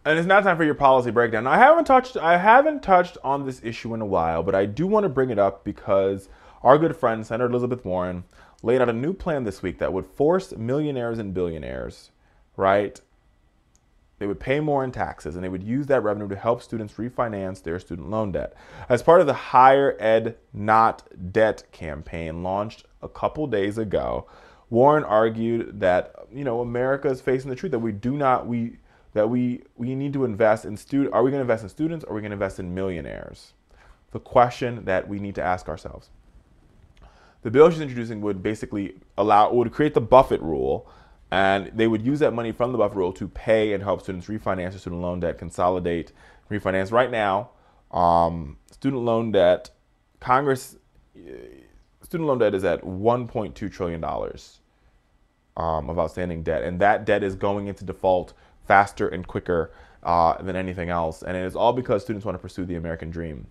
And it's not time for your policy breakdown. Now, I haven't touched on this issue in a while, but I do want to bring it up because our good friend Senator Elizabeth Warren laid out a new plan this week that would force millionaires and billionaires, right? They would pay more in taxes, and they would use that revenue to help students refinance their student loan debt. As part of the Higher Ed Not Debt campaign launched a couple days ago, Warren argued that America is facing the truth that we need to invest in students. Are we going to invest in students, or are we going to invest in millionaires? The question that we need to ask ourselves. The bill she's introducing would basically create the Buffett rule, and they would use that money from the Buffett rule to pay and help students refinance their student loan debt, consolidate, refinance. Right now, student loan debt is at $1.2 trillion of outstanding debt, and that debt is going into default faster and quicker than anything else, and it is all because students want to pursue the American dream.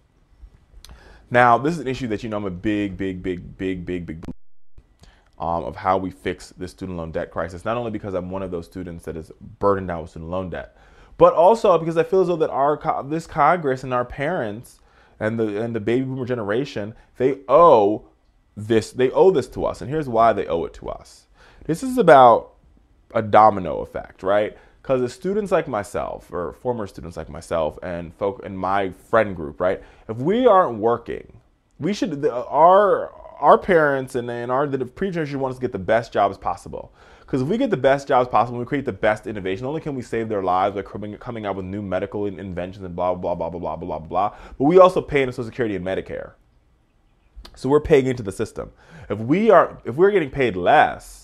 Now, this is an issue that I'm a big of how we fix this student loan debt crisis. Not only because I'm one of those students that is burdened down with student loan debt, but also because I feel as though that this Congress and our parents and the baby boomer generation, they owe this to us, and here's why they owe it to us. This is about a domino effect, right? Because as students like myself, or former students like myself, and folk in my friend group, right? If we aren't working, we should our parents and the pre-generation want us to get the best jobs possible. Because if we get the best jobs possible, we create the best innovation. Not only can we save their lives by coming out with new medical inventions and blah blah blah blah blah blah blah blah, but we also pay into Social Security and Medicare. So we're paying into the system. If we're getting paid less,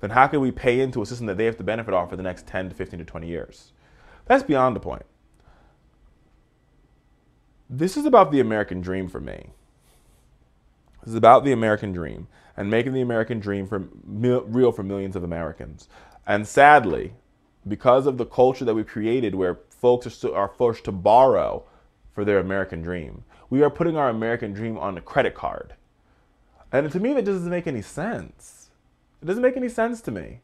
then how can we pay into a system that they have to benefit off for the next 10 to 15 to 20 years? That's beyond the point. This is about the American dream for me. This is about the American dream and making the American dream real for millions of Americans. And sadly, because of the culture that we've created where folks are forced to borrow for their American dream, we are putting our American dream on a credit card. And to me, that doesn't make any sense. It doesn't make any sense to me.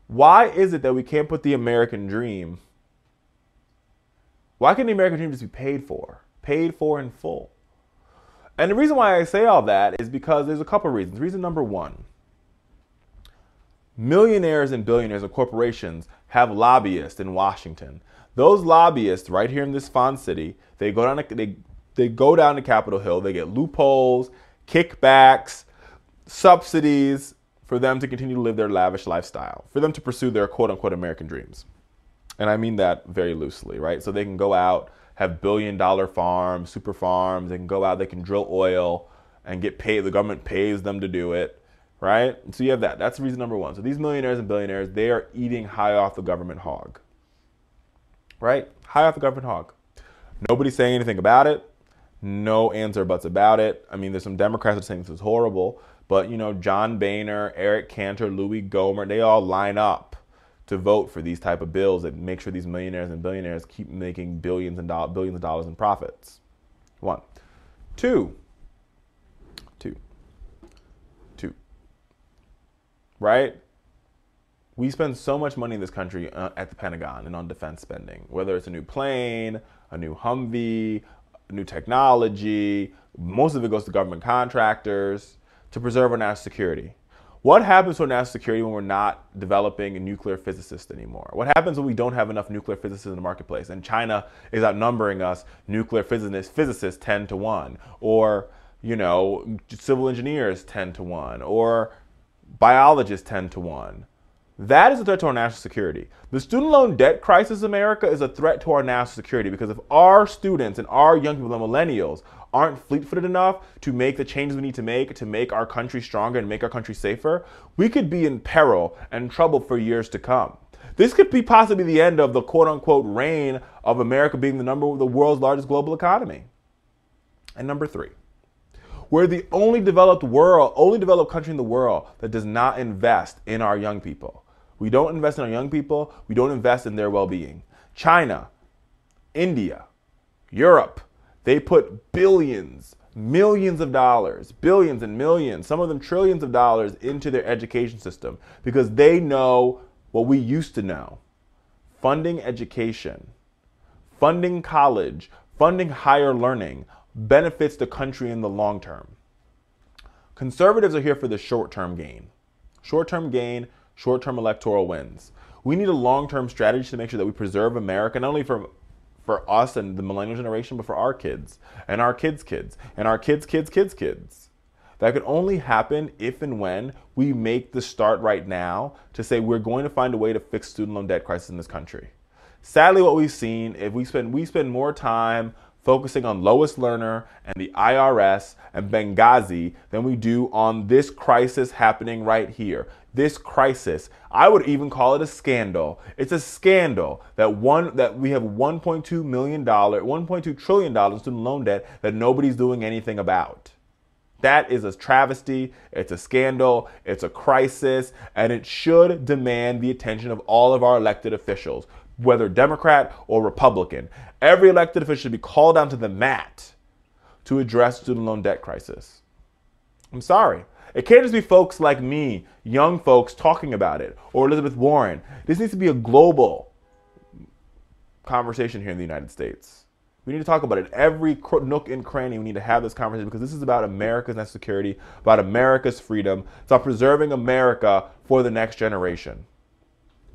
Why is it that we can't put the American dream? Why can't the American dream just be paid for in full? And the reason why I say all that is because there's a couple of reasons. Reason number one, millionaires and billionaires and corporations have lobbyists in Washington. Those lobbyists right here in this fine city, they go down to Capitol Hill, they get loopholes, kickbacks, subsidies for them to continue to live their lavish lifestyle, for them to pursue their quote-unquote American dreams. And I mean that very loosely, right? So they can go out, have billion-dollar farms, super farms. They can go out, they can drill oil and get paid. The government pays them to do it, right? So you have that. That's reason number one. So these millionaires and billionaires, they are eating high off the government hog, right? High off the government hog. Nobody's saying anything about it. No ands or buts about it. I mean, there's some Democrats that are saying this is horrible, but John Boehner, Eric Cantor, Louis Gohmert, they all line up to vote for these type of bills that make sure these millionaires and billionaires keep making billions of dollars in profits. One. Two. Right? We spend so much money in this country at the Pentagon and on defense spending, whether it's a new plane, a new Humvee, new technology. Most of it goes to government contractors to preserve our national security. What happens to our national security when we're not developing a nuclear physicist anymore? What happens when we don't have enough nuclear physicists in the marketplace and China is outnumbering us, nuclear physicists 10 to 1, or, civil engineers 10 to 1, or biologists 10 to 1? That is a threat to our national security. The student loan debt crisis in America is a threat to our national security because if our students and our young people, the millennials, aren't fleet-footed enough to make the changes we need to make our country stronger and make our country safer, we could be in peril and trouble for years to come. This could be possibly the end of the quote-unquote reign of America being the world's largest global economy. And number three, we're the only developed country in the world that does not invest in our young people. We don't invest in our young people. We don't invest in their well-being. China, India, Europe, they put billions, millions of dollars, billions and millions, some of them trillions of dollars into their education system because they know what we used to know. Funding education funding college, funding higher learning benefits the country in the long term. Conservatives are here for the short-term gain. Short-term gain, short-term electoral wins. We need a long-term strategy to make sure that we preserve America, not only for us and the millennial generation, but for our kids and our kids' kids and our kids' kids' kids' kids. That could only happen if and when we make the start right now to say we're going to find a way to fix student loan debt crisis in this country. Sadly, what we've seen, if we spend more time focusing on lowest learner and the IRS and Benghazi than we do on this crisis happening right here. This crisis, I would even call it a scandal. It's a scandal that we have $1.2 trillion in student loan debt that nobody's doing anything about. That is a travesty, it's a scandal, it's a crisis, and it should demand the attention of all of our elected officials, whether Democrat or Republican. Every elected official should be called down to the mat to address student loan debt crisis. I'm sorry. It can't just be folks like me, young folks, talking about it, or Elizabeth Warren. This needs to be a global conversation here in the United States. We need to talk about it. Every nook and cranny, we need to have this conversation because this is about America's national security, about America's freedom. It's about preserving America for the next generation.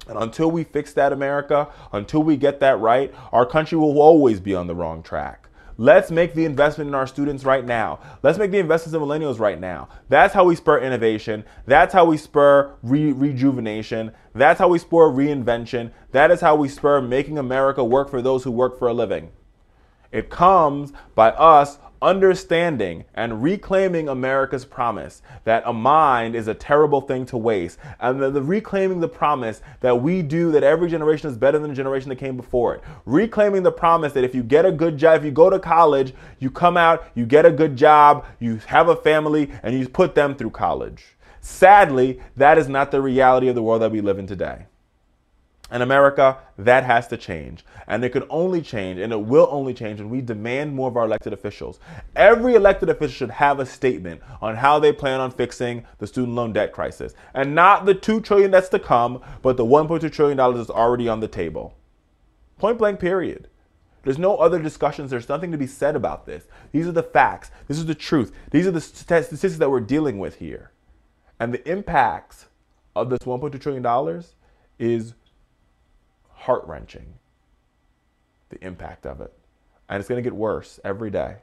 And until we fix that, America, until we get that right, our country will always be on the wrong track. Let's make the investment in our students right now. Let's make the investments in millennials right now. That's how we spur innovation. That's how we spur rejuvenation. That's how we spur reinvention. That is how we spur making America work for those who work for a living. It comes by us understanding and reclaiming America's promise that a mind is a terrible thing to waste, and the reclaiming the promise that we do that every generation is better than the generation that came before it. Reclaiming the promise that if you get a good job, if you go to college, you come out, you get a good job, you have a family, and you put them through college. Sadly, that is not the reality of the world that we live in today. In America, that has to change. And it can only change, and it will only change when we demand more of our elected officials. Every elected official should have a statement on how they plan on fixing the student loan debt crisis. And not the $2 trillion that's to come, but the $1.2 trillion that's already on the table. Point blank, period. There's no other discussions. There's nothing to be said about this. These are the facts. This is the truth. These are the statistics that we're dealing with here. And the impacts of this $1.2 trillion is heart-wrenching, the impact of it. And it's going to get worse every day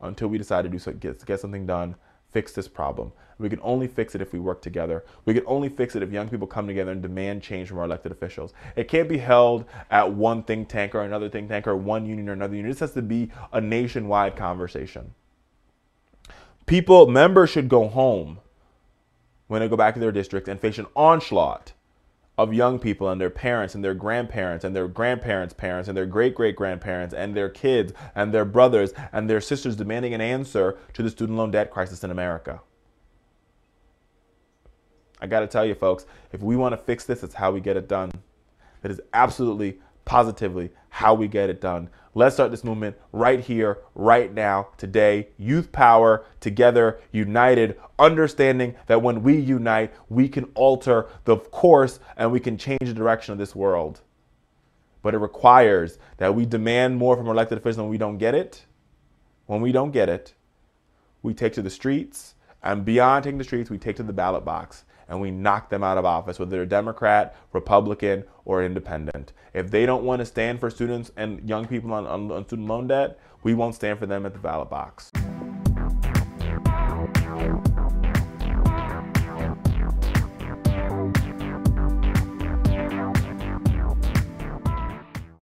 until we decide to get something done, fix this problem. We can only fix it if we work together. We can only fix it if young people come together and demand change from our elected officials. It can't be held at one think tank or another think tank or one union or another union. This has to be a nationwide conversation. Members should go home when they go back to their district and face an onslaught of young people and their parents and their grandparents and their grandparents' parents and their great-great-grandparents and their kids and their brothers and their sisters demanding an answer to the student loan debt crisis in America. I got to tell you, folks, if we want to fix this, it's how we get it done. That is absolutely, positively how we get it done. Let's start this movement right here, right now, today. Youth power, together, united, understanding that when we unite, we can alter the course and we can change the direction of this world. But it requires that we demand more from our elected officials when we don't get it. When we don't get it, we take to the streets, and beyond taking the streets, we take to the ballot box. And we knock them out of office, whether they're Democrat, Republican, or independent. If they don't want to stand for students and young people on student loan debt, we won't stand for them at the ballot box.